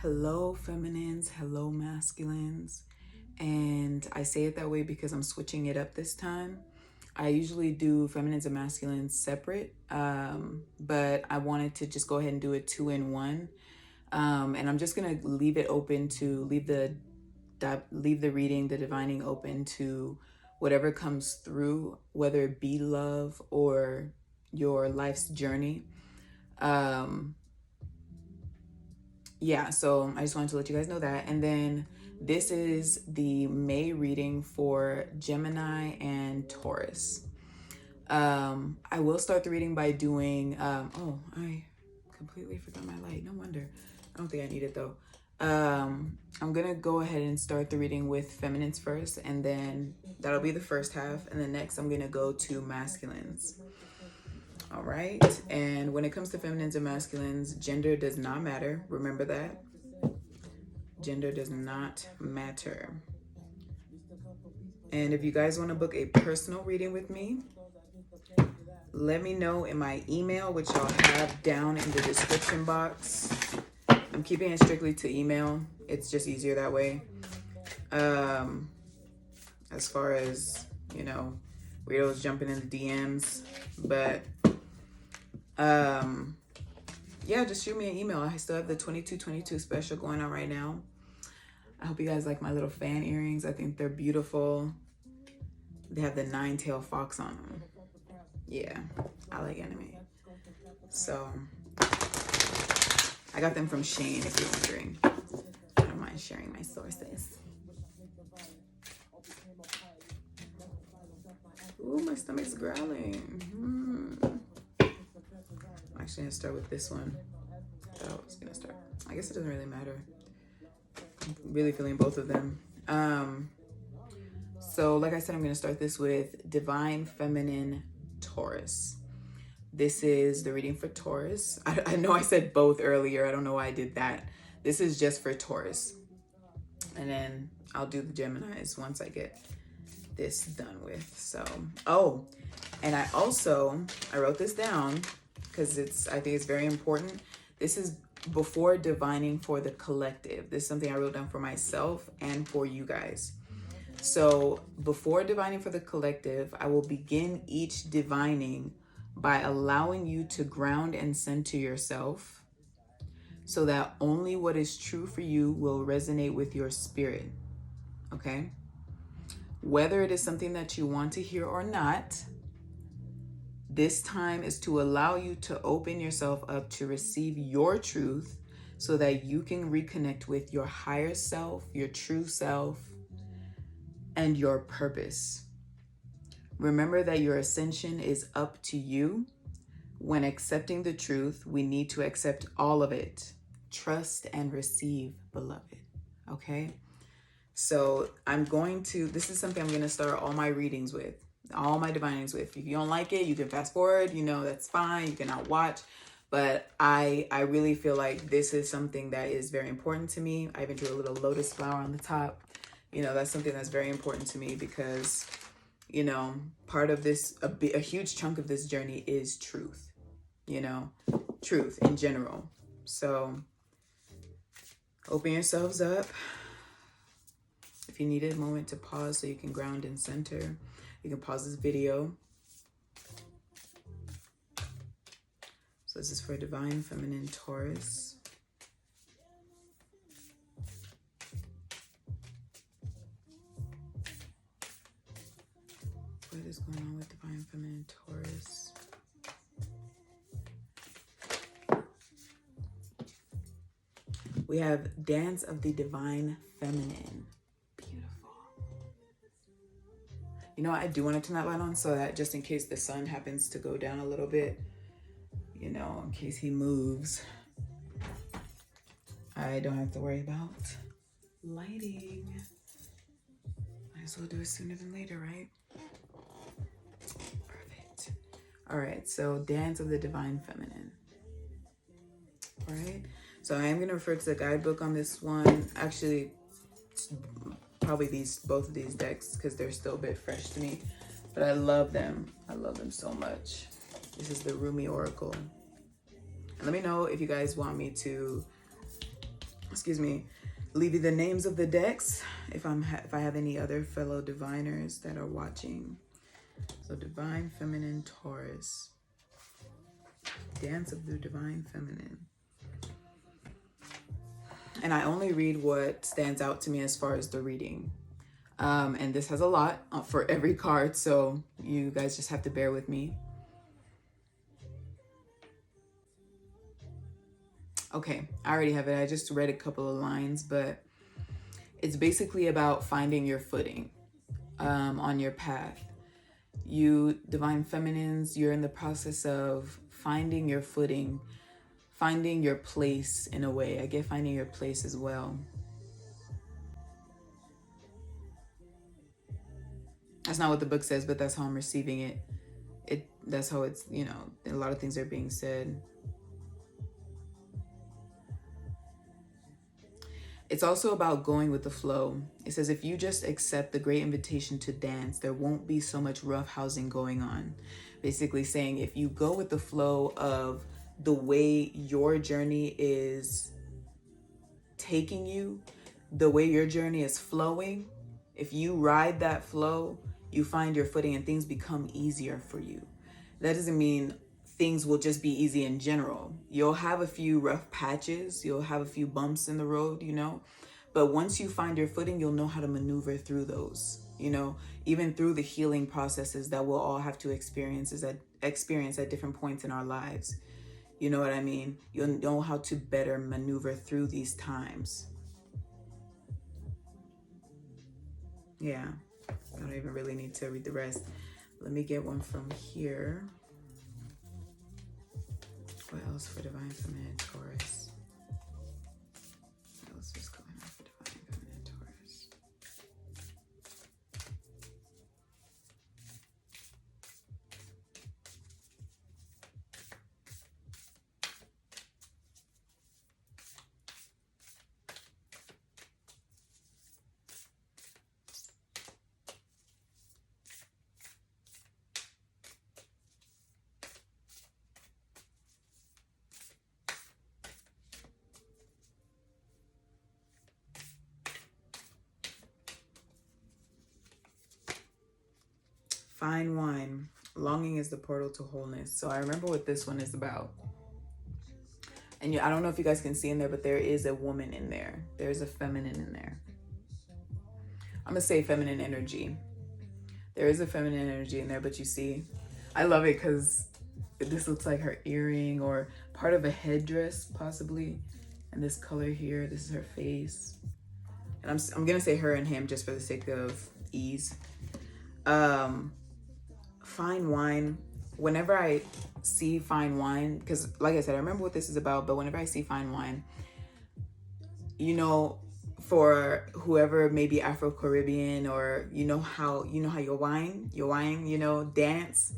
Hello feminines, hello masculines. And I say it that way because I'm switching it up this time. I usually do feminines and masculines separate, but I wanted to just go ahead and do it 2-in-1. And I'm just gonna leave it open to leave the reading, the divining open to whatever comes through, whether it be love or your life's journey. Yeah, so I just wanted to let you guys know that. And then this is the May reading for Gemini and Taurus. I will start the reading by doing, oh, I completely forgot my light. No wonder. I don't think I need it though. I'm going to go ahead and start the reading with feminines first, and then that'll be the first half. And then next I'm going to go to masculines. All right. And when it comes to feminines and masculines, gender does not matter. Remember that. Gender does not matter. And if you guys want to book a personal reading with me, let me know in my email, which I'll have down in the description box. I'm keeping it strictly to email. It's just easier that way. As far as, you know, weirdos jumping in the DMs. But yeah, just shoot me an email. I still have the 2222 special going on right now. I hope you guys like my little fan earrings. I think they're beautiful. They have the 9-tailed fox on them. Yeah, I like anime. So I got them from Shane, if you're wondering. I don't mind sharing my sources. Ooh, my stomach's growling. I'm actually gonna start with this one. I was gonna start. I guess it doesn't really matter. I'm really feeling both of them. So like I said, I'm gonna start this with Divine Feminine Taurus. This is the reading for Taurus. I know I said both earlier. I don't know why I did that. This is just for Taurus. And then I'll do the Geminis once I get this done with. So, oh, and I wrote this down because I think it's very important. This is before divining for the collective. This is something I wrote down for myself and for you guys. So before divining for the collective, I will begin each divining by allowing you to ground and center yourself so that only what is true for you will resonate with your spirit. Okay? Whether it is something that you want to hear or not, this time is to allow you to open yourself up to receive your truth so that you can reconnect with your higher self, your true self, and your purpose. Remember that your ascension is up to you. When accepting the truth, we need to accept all of it. Trust and receive, beloved. Okay? So this is something I'm going to start all my readings with, all my divinings with. If you don't like it, you can fast forward, that's fine. You cannot watch. But I really feel like this is something that is very important to me. I even drew a little lotus flower on the top. That's something that's very important to me because, part of this, a huge chunk of this journey is truth, truth in general. So open yourselves up. If you need a moment to pause so you can ground and center, you can pause this video. So this is for Divine Feminine Taurus. What is going on with Divine Feminine Taurus? We have Dance of the Divine Feminine. Beautiful. I do want to turn that light on so that just in case the sun happens to go down a little bit, in case he moves, I don't have to worry about lighting. Might as well do it sooner than later, right? Perfect. All right, so Dance of the Divine Feminine. All right, so I am going to refer to the guidebook on this one. Actually, probably both of these decks because they're still a bit fresh to me, but I love them. I love them so much. This is the Rumi Oracle. And let me know if you guys want me to excuse me, leave you the names of the decks if I have any other fellow diviners that are watching. So Divine Feminine Taurus. Dance of the Divine Feminine. And I only read what stands out to me as far as the reading. And this has a lot for every card, so you guys just have to bear with me. Okay, I already have it. I just read a couple of lines, but it's basically about finding your footing on your path. You Divine Feminines, you're in the process of finding your footing, finding your place in a way. I get finding your place as well. That's not what the book says, but that's how I'm receiving it. That's how it's, you know, a lot of things are being said. It's also about going with the flow. It says, if you just accept the great invitation to dance, there won't be so much roughhousing going on. Basically saying, if you go with the flow of the way your journey is taking you, the way your journey is flowing, if you ride that flow, you find your footing and things become easier for you. That doesn't mean things will just be easy in general. You'll have a few rough patches, you'll have a few bumps in the road, you know, but once you find your footing, you'll know how to maneuver through those, you know, even through the healing processes that we'll all have to experience at different points in our lives. You know what I mean? You'll know how to better maneuver through these times. Yeah, I don't even really need to read the rest. Let me get one from here. What else for Divine Feminine Taurus? What else is going on for Divine Feminine Taurus? Fine wine. Longing is the portal to wholeness. So I remember what this one is about. And I don't know if you guys can see in there, but there is a woman in there. There's a feminine in there. I'm going to say feminine energy. There is a feminine energy in there, but you see, I love it because this looks like her earring or part of a headdress, possibly. And this color here, this is her face. And I'm going to say her and him just for the sake of ease. Fine wine. Whenever I see fine wine, because like I said, I remember what this is about, but whenever I see fine wine, you know, for whoever may be Afro-Caribbean, or you know how your wine, you know, dance.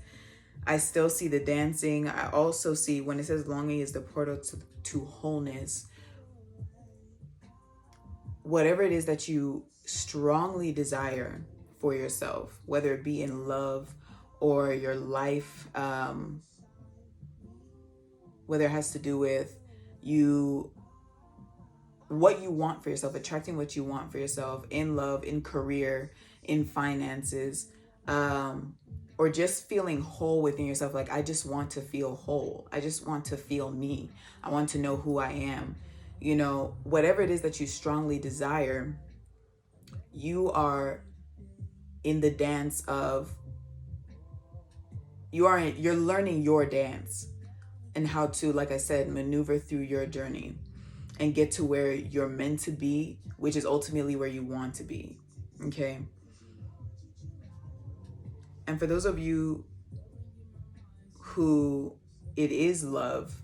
I still see the dancing. I also see when it says longing is the portal to wholeness. Whatever it is that you strongly desire for yourself, whether it be in love or your life, whether it has to do with what you want for yourself, attracting what you want for yourself in love, in career, in finances, or just feeling whole within yourself. Like, I just want to feel whole. I just want to feel me. I want to know who I am. You know, whatever it is that you strongly desire, you are in the dance of, you're learning your dance and how to, like I said, maneuver through your journey and get to where you're meant to be, which is ultimately where you want to be. Okay. And for those of you who it is love,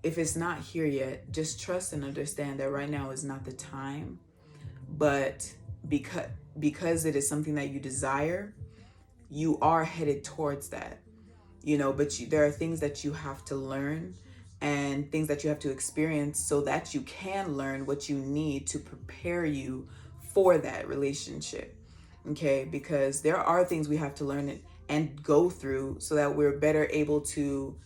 if it's not here yet, just trust and understand that right now is not the time. But because it is something that you desire, you are headed towards that, you know, but there are things that you have to learn and things that you have to experience so that you can learn what you need to prepare you for that relationship. Okay, because there are things we have to learn and go through so that we're better able to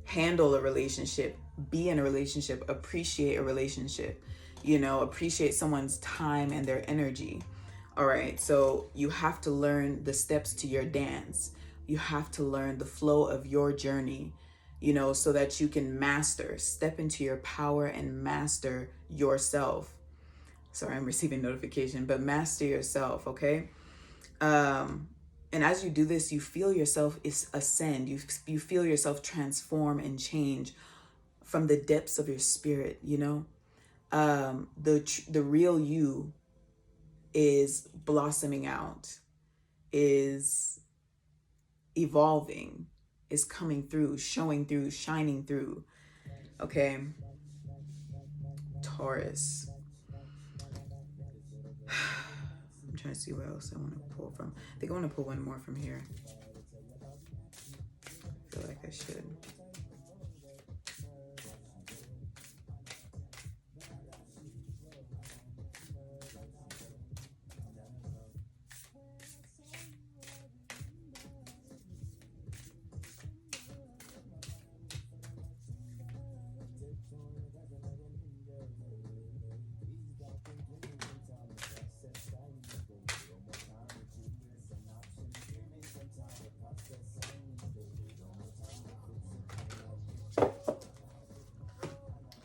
handle a relationship be in a relationship, appreciate a relationship, you know, appreciate someone's time and their energy. All right, so you have to learn the steps to your dance. You have to learn the flow of your journey, you know, so that you can step into your power and master yourself. Sorry, I'm receiving notification, but master yourself, okay? And as you do this, you feel yourself ascend. You feel yourself transform and change from the depths of your spirit, you know? The real you is blossoming out, is evolving, is coming through, showing through, shining through. Okay, Taurus. I'm trying to see what else I want to pull from. I think I want to pull one more from here. I feel like I should.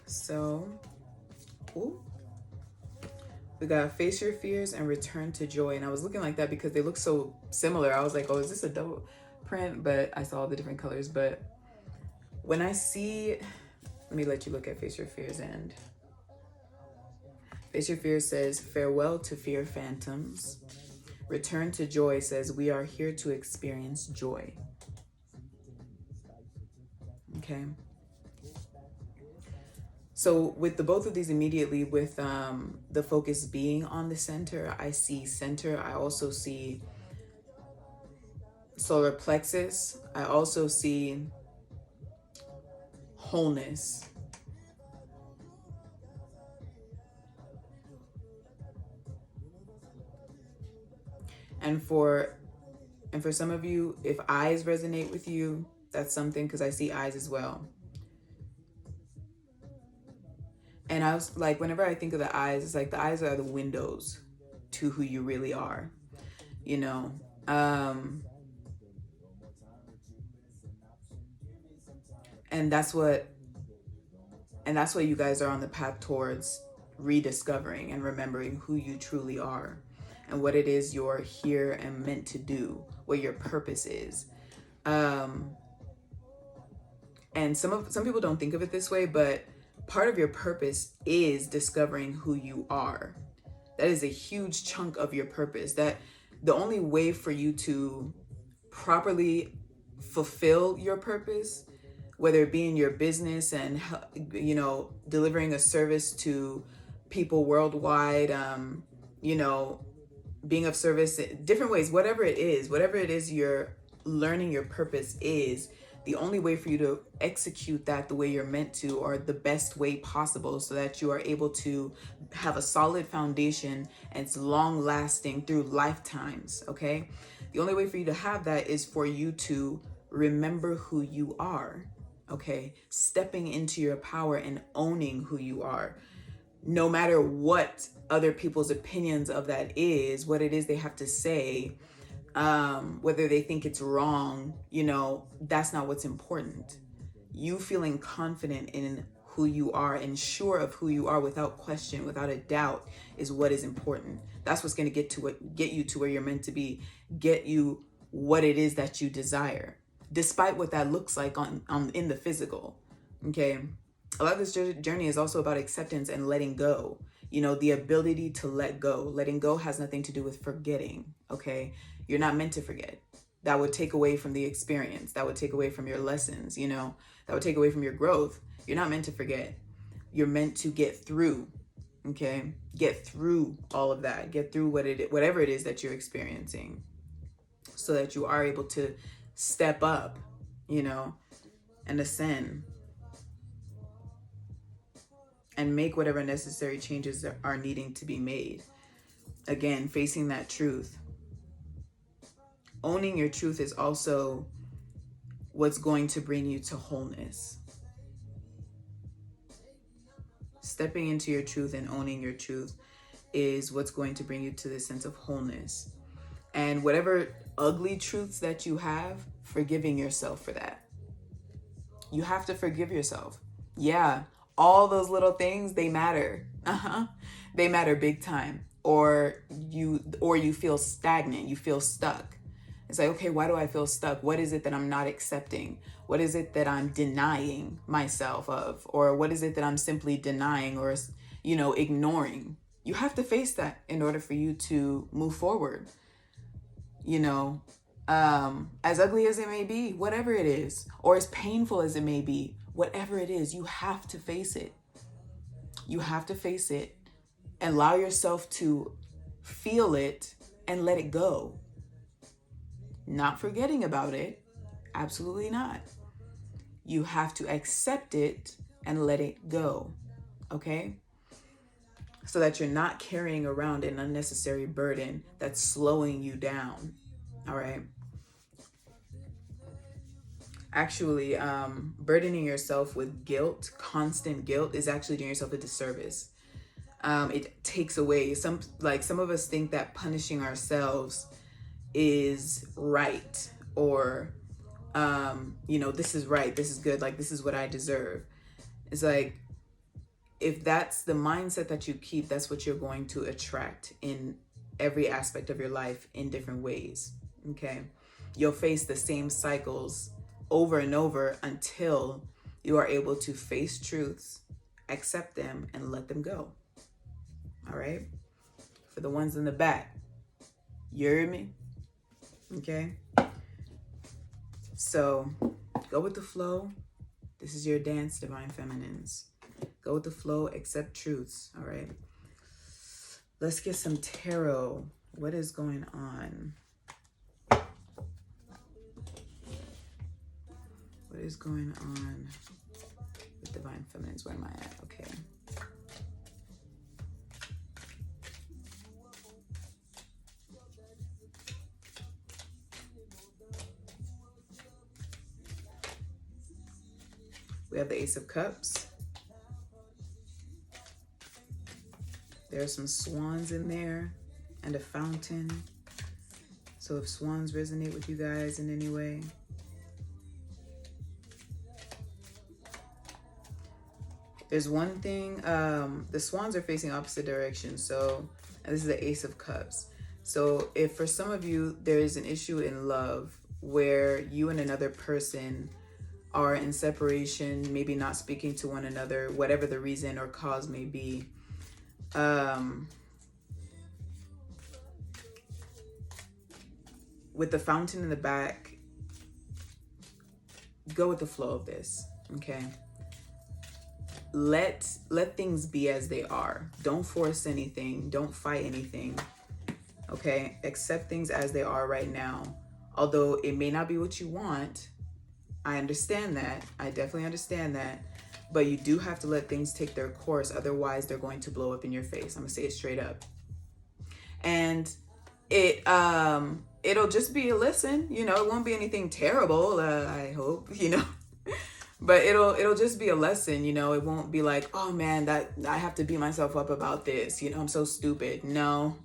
So, ooh, we got face your fears and return to joy. And I was looking like that because they look so similar. I was like, oh, is this a double print? But I saw the different colors. But when I see, let me let you look at face your fears. And face your fears says, farewell to fear phantoms. Return to joy says, we are here to experience joy. Okay. So with the both of these immediately, with the focus being on the center, I see center. I also see solar plexus. I also see wholeness. And for some of you, if eyes resonate with you, that's something, because I see eyes as well. And I was like, whenever I think of the eyes, it's like the eyes are the windows to who you really are, you know. And that's what you guys are on the path towards rediscovering and remembering who you truly are and what it is you're here and meant to do, what your purpose is. And some people don't think of it this way, but part of your purpose is discovering who you are. That is a huge chunk of your purpose. That the only way for you to properly fulfill your purpose, whether it be in your business and, you know, delivering a service to people worldwide, you know, being of service in different ways, whatever it is you're learning your purpose is, the only way for you to execute that the way you're meant to, or the best way possible, so that you are able to have a solid foundation and it's long lasting through lifetimes, okay? The only way for you to have that is for you to remember who you are, okay? Stepping into your power and owning who you are. No matter what other people's opinions of that is, what it is they have to say, whether they think it's wrong, you know, that's not what's important. You feeling confident in who you are and sure of who you are without question, without a doubt, is what is important. That's what's going to get you to where you're meant to be, get you what it is that you desire, despite what that looks like on in the physical. Okay. A lot of this journey is also about acceptance and letting go. You know, the ability to let go. Letting go has nothing to do with forgetting. Okay. You're not meant to forget. That would take away from the experience. That would take away from your lessons, you know, that would take away from your growth. You're not meant to forget. You're meant to get through, okay? Get through all of that. Get through whatever it is that you're experiencing, so that you are able to step up, you know, and ascend and make whatever necessary changes that are needing to be made. Again, facing that truth. Owning your truth is also what's going to bring you to wholeness. Stepping into your truth and owning your truth is what's going to bring you to this sense of wholeness. And whatever ugly truths that you have, forgiving yourself for that. You have to forgive yourself. Yeah, all those little things, they matter. They matter big time. Or you feel stagnant, you feel stuck. It's like, okay, why do I feel stuck? What is it that I'm not accepting? What is it that I'm denying myself of? Or what is it that I'm simply denying or, ignoring? You have to face that in order for you to move forward. As ugly as it may be, whatever it is, or as painful as it may be, whatever it is, you have to face it. You have to face it and allow yourself to feel it and let it go. Not forgetting about it. Absolutely not. You have to accept it and let it go. Okay? So that you're not carrying around an unnecessary burden that's slowing you down. All right? Actually, burdening yourself with guilt, constant guilt, is actually doing yourself a disservice. It takes away some of us think that punishing ourselves is right, or this is right, this is good, like this is what I deserve. It's like, if that's the mindset that you keep, that's what you're going to attract in every aspect of your life in different ways. Okay, you'll face the same cycles over and over until you are able to face truths, accept them, and let them go. All right, for the ones in the back, you hear me? Okay, so go with the flow. This is your dance, Divine Feminines. Go with the flow, accept truths. All right, let's get some tarot. What is going on? What is going on with Divine Feminines? Where am I at? Okay. We have the Ace of Cups. There are some swans in there and a fountain. So if swans resonate with you guys in any way, there's one thing, the swans are facing opposite directions. So, and this is the Ace of Cups. So if for some of you, there is an issue in love where you and another person are in separation, maybe not speaking to one another, whatever the reason or cause may be. With the fountain in the back, go with the flow of this, okay? Let things be as they are. Don't force anything. Don't fight anything, okay? Accept things as they are right now. Although it may not be what you want, I understand that. I definitely understand that. But you do have to let things take their course. Otherwise, they're going to blow up in your face. I'm going to say it straight up. And it'll just be a lesson. It won't be anything terrible, I hope, But it'll just be a lesson, It won't be like, oh man, that I have to beat myself up about this. I'm so stupid. No,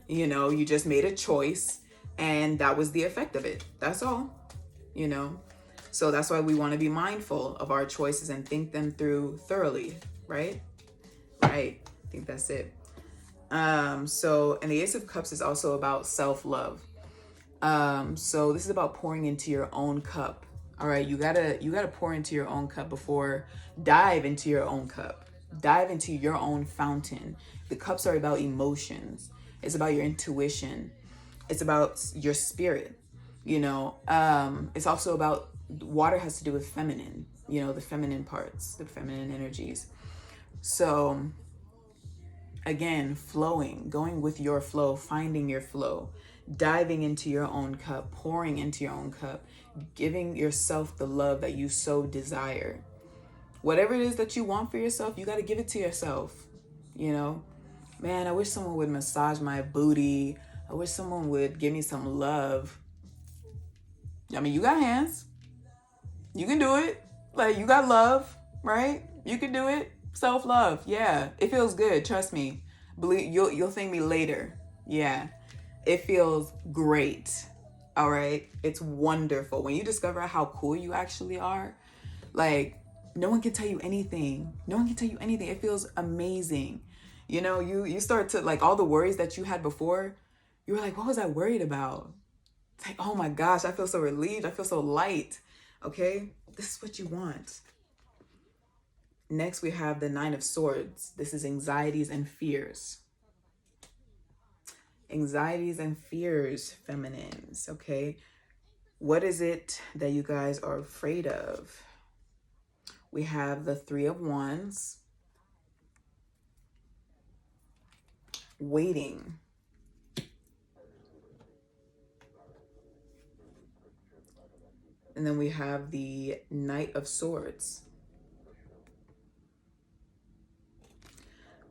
you just made a choice and that was the effect of it. That's all, So that's why we want to be mindful of our choices and think them through thoroughly, right? Right. I think that's it. And the Ace of Cups is also about self-love. So this is about pouring into your own cup. All right. You gotta pour into your own cup before dive into your own cup. Dive into your own fountain. The cups are about emotions. It's about your intuition. It's about your spirit. It's also about, water has to do with feminine, the feminine parts, the feminine energies. So again, flowing, going with your flow, finding your flow, diving into your own cup, pouring into your own cup, giving yourself the love that you so desire. Whatever it is that you want for yourself, you got to give it to yourself. Man, I wish someone would massage my booty. I wish someone would give me some love. I mean, you got hands. You can do it. Like, you got love, right? You can do it. Self-love. Yeah. It feels good. Trust me. Believe you'll thank me later. Yeah. It feels great. All right. It's wonderful. When you discover how cool you actually are, like, no one can tell you anything. No one can tell you anything. It feels amazing. You know, you start to, like, all the worries that you had before, you were like, what was I worried about? It's like, oh my gosh, I feel so relieved. I feel so light. Okay? This is what you want. Next, we have the Nine of Swords. This is anxieties and fears. Anxieties and fears, feminines. Okay? What is it that you guys are afraid of? We have the Three of Wands. Waiting. And then we have the Knight of Swords.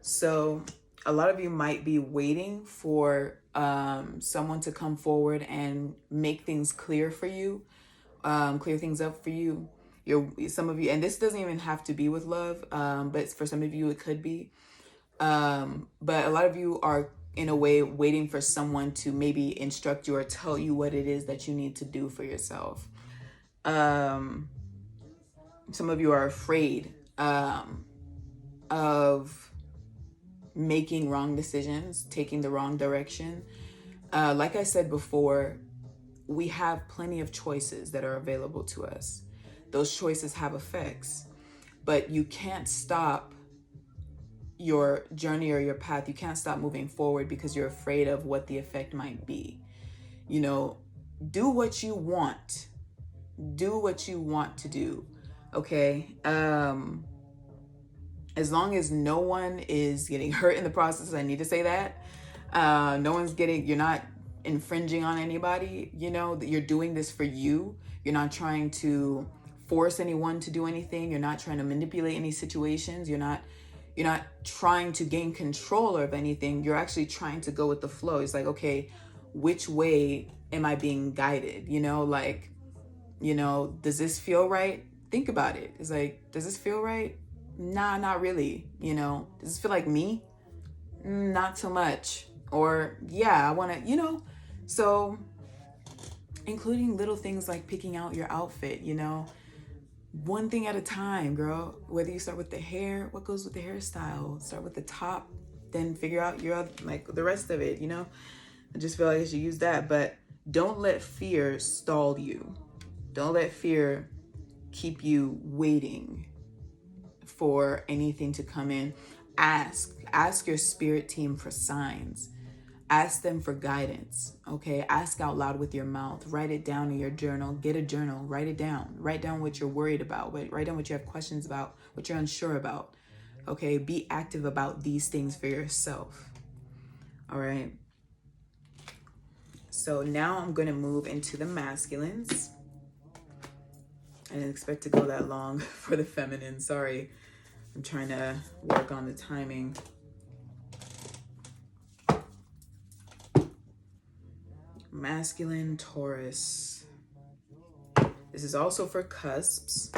So a lot of you might be waiting for someone to come forward and make things clear for you, clear things up for you. Some of you, and this doesn't even have to be with love, but for some of you it could be. But a lot of you are, in a way, waiting for someone to maybe instruct you or tell you what it is that you need to do for yourself. Some of you are afraid of making wrong decisions, taking the wrong direction. Like I said before, we have plenty of choices that are available to us. Those choices have effects, but you can't stop your journey or your path. You can't stop moving forward because you're afraid of what the effect might be. You know, do what you want. Do what you want to do. Okay? As long as no one is getting hurt in the process, I need to say that. You're not infringing on anybody. You know, that you're doing this for you. You're not trying to force anyone to do anything. You're not trying to manipulate any situations. You're not trying to gain control of anything. You're actually trying to go with the flow. It's like, okay, which way am I being guided? You know, like, you know, does this feel right? Think about it. It's like, does this feel right? Nah, not really. You know, does this feel like me? Not so much. Or, yeah, I want to, you know. So, including little things like picking out your outfit, you know. One thing at a time, girl. Whether you start with the hair, what goes with the hairstyle? Start with the top, then figure out like the rest of it, you know. I just feel like I should use that. But don't let fear stall you. Don't let fear keep you waiting for anything to come in. Ask your spirit team for signs. Ask them for guidance. Okay, ask out loud with your mouth. Write it down in your journal. Get a journal. Write it down. Write down what you're worried about. Write down what you have questions about, what you're unsure about. Okay, be active about these things for yourself. All right. So now I'm going to move into the masculines. I didn't expect to go that long for the feminine. Sorry. I'm trying to work on the timing. Masculine Taurus. This is also for cusps.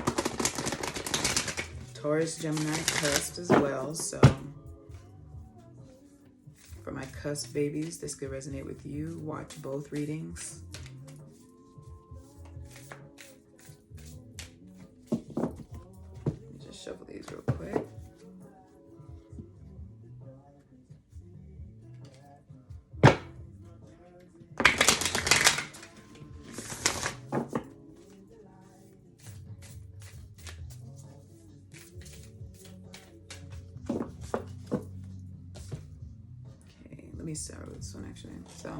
Taurus, Gemini, cusp as well. So for my cusp babies, this could resonate with you. Watch both readings. Just shuffle these real quick. Let me start with this one actually. So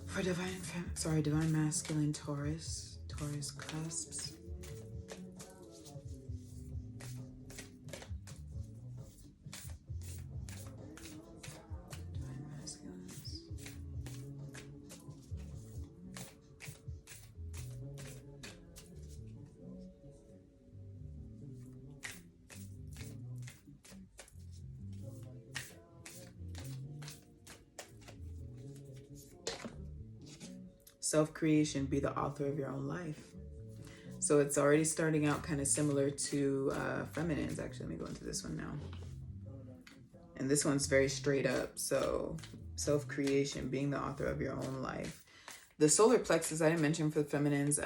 for divine masculine Taurus, Taurus cusps. Divine masculines. Self-creation, be the author of your own life. So it's already starting out kind of similar to feminines. Actually, let me go into this one now. And this one's very straight up. So self-creation, being the author of your own life. The solar plexus, I didn't mention for the feminines,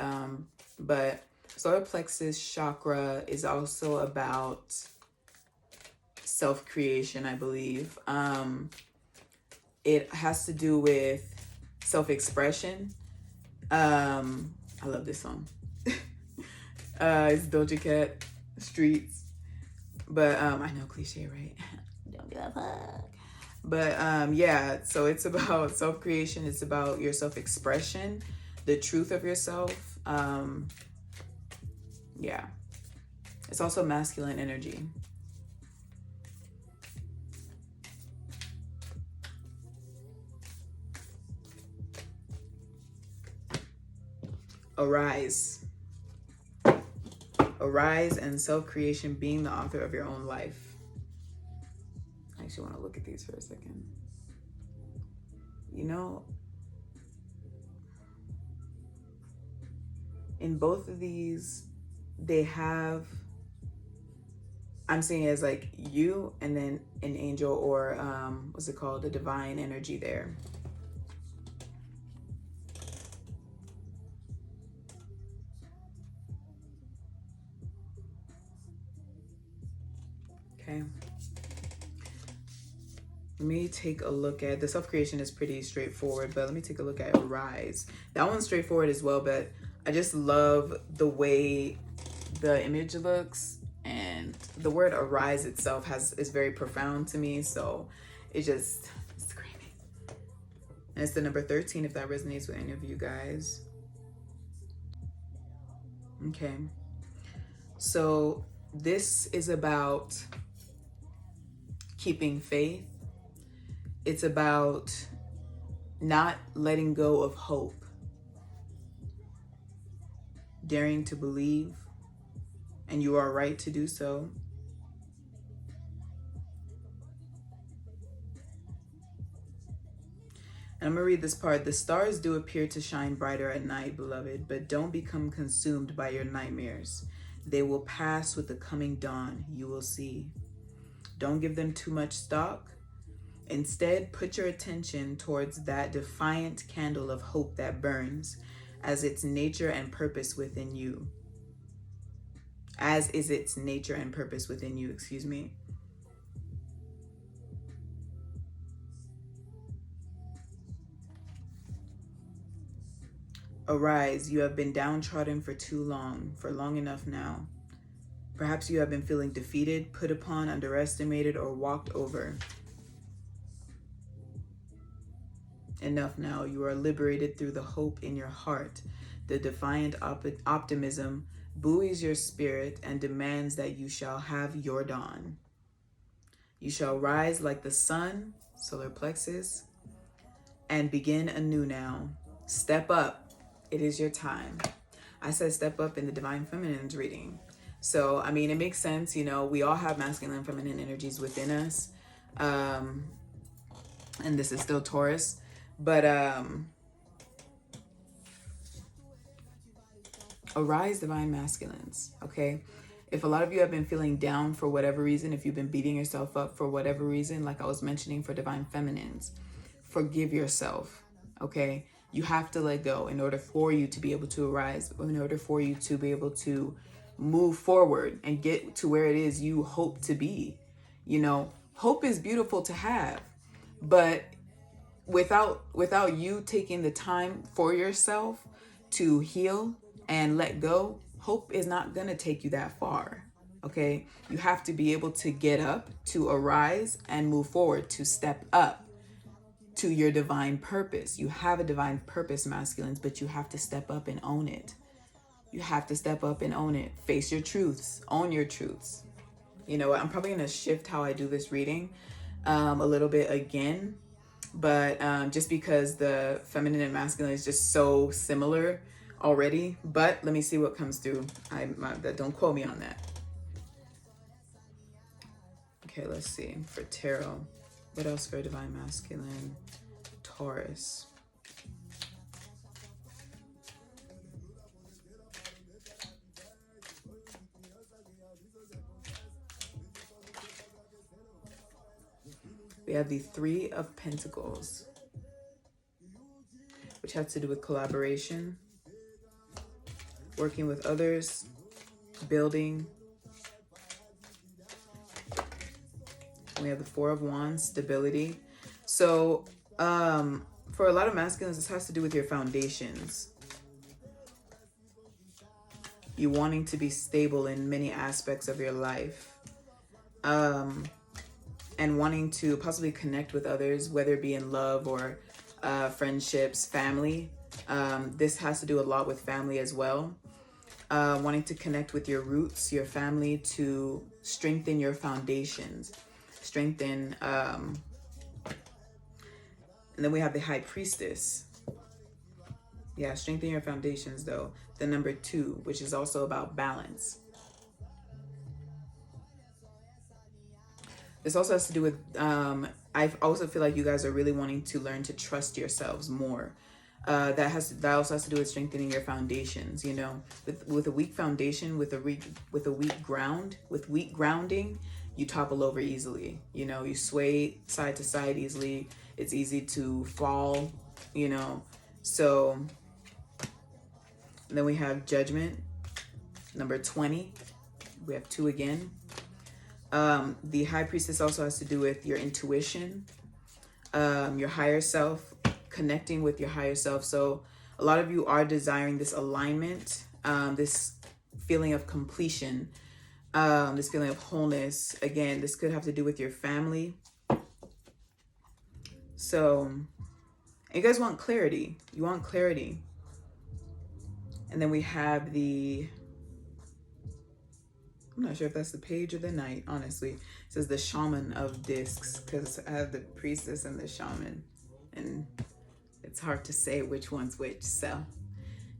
but solar plexus chakra is also about self-creation, I believe. It has to do with self-expression. I love this song. It's Doja Cat, Streets. But I know, cliche, right? Don't give a fuck. But yeah, so it's about self-creation. It's about your self-expression, the truth of yourself. Yeah. It's also masculine energy. Arise. Arise and self-creation, being the author of your own life. I actually want to look at these for a second. You know, in both of these, they have, I'm seeing it as like you and then an angel, or what's it called? The divine energy there. Okay. Let me take a look at, the self-creation is pretty straightforward, but let me take a look at Arise. That one's straightforward as well, but I just love the way the image looks, and the word arise itself is very profound to me, so it just screaming. And it's the number 13 if that resonates with any of you guys. Okay. So this is about keeping faith. It's about not letting go of hope, daring to believe, and you are right to do so. And I'm gonna read this part. The stars do appear to shine brighter at night, beloved, but don't become consumed by your nightmares. They will pass with the coming dawn, you will see. Don't give them too much stock. Instead, put your attention towards that defiant candle of hope that burns, as its nature and purpose within you. As is its nature and purpose within you, excuse me. Arise, you have been downtrodden for too long, for long enough now. Perhaps you have been feeling defeated, put upon, underestimated, or walked over. Enough now. You are liberated through the hope in your heart. The defiant optimism buoys your spirit and demands that you shall have your dawn. You shall rise like the sun, solar plexus, and begin anew now. Step up. It is your time. I said step up in the Divine Feminine's reading. So, I mean, it makes sense. You know, we all have masculine and feminine energies within us. And this is still Taurus. But arise, divine masculines, okay? If a lot of you have been feeling down for whatever reason, if you've been beating yourself up for whatever reason, like I was mentioning for divine feminines, forgive yourself, okay? You have to let go in order for you to be able to arise, in order for you to be able to move forward and get to where it is you hope to be. You know, hope is beautiful to have, but without you taking the time for yourself to heal and let go, hope is not going to take you that far. Okay, you have to be able to get up, to arise and move forward, to step up to your divine purpose. You have a divine purpose, masculines, but you have to step up and own it. You have to step up and own it. Face your truths, own your truths. You know what, I'm probably going to shift how I do this reading a little bit again. But just because the feminine and masculine is just so similar already. But let me see what comes through. Don't quote me on that. Okay, let's see. For tarot, what else for divine masculine? Taurus. We have the Three of Pentacles, which has to do with collaboration, working with others, building. We have the Four of Wands, stability. So for a lot of masculines, this has to do with your foundations. You wanting to be stable in many aspects of your life. And wanting to possibly connect with others, whether it be in love or friendships, family. This has to do a lot with family as well. Wanting to connect with your roots, your family, to strengthen your foundations. Strengthen, and then we have the High Priestess. Yeah, strengthen your foundations though. The number 2, which is also about balance. This also has to do with, I also feel like you guys are really wanting to learn to trust yourselves more. That also has to do with strengthening your foundations, you know. With a weak foundation, with a weak grounding, you topple over easily. You know, you sway side to side easily. It's easy to fall, you know. So, and then we have Judgment, number 20. We have 2 again. The High Priestess also has to do with your intuition, your higher self, connecting with your higher self. So a lot of you are desiring this alignment, this feeling of completion, this feeling of wholeness. Again, this could have to do with your family. So you guys want clarity. You want clarity. And then we have the, I'm not sure if that's the Page or the Knight, honestly. It says the Shaman of Discs, because I have the Priestess and the Shaman, and it's hard to say which one's which. So,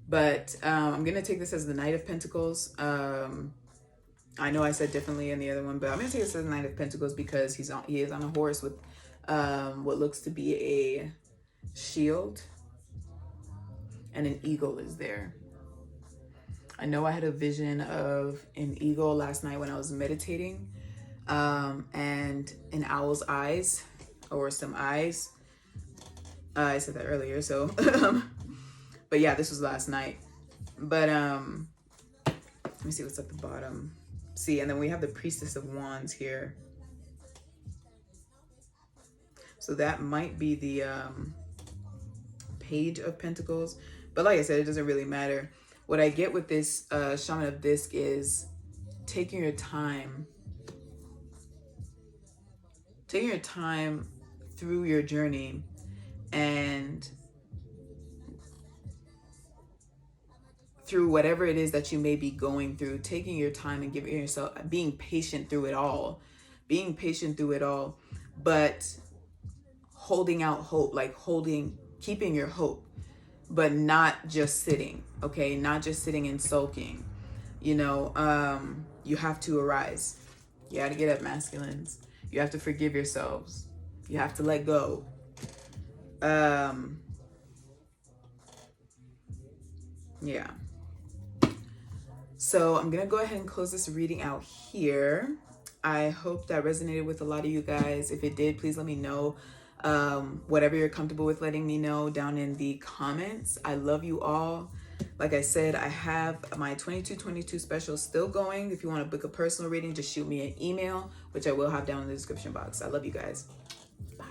but I'm gonna take this as the Knight of Pentacles. I know I said differently in the other one, but I'm gonna take this as the Knight of Pentacles because he is on a horse with what looks to be a shield, and an eagle is there. I know I had a vision of an eagle last night when I was meditating, and an owl's eyes, or some eyes. I said that earlier, so but yeah, this was last night. But let me see what's at the bottom. See, and then we have the Priestess of Wands here. So that might be the Page of Pentacles, but like I said, it doesn't really matter. What I get with this Shaman of Disc is taking your time through your journey, and through whatever it is that you may be going through, taking your time and giving yourself, being patient through it all, but holding out hope, like keeping your hope, but not just sitting, okay? Not just sitting and sulking, you know. You have to arise. You got to get up, masculines. You have to forgive yourselves. You have to let go. Yeah. So I'm going to go ahead and close this reading out here. I hope that resonated with a lot of you guys. If it did, please let me know. Whatever you're comfortable with letting me know down in the comments. I love you all. Like I said, I have my 2222 special still going. If you want to book a personal reading, just shoot me an email, which I will have down in the description box. I love you guys. Bye.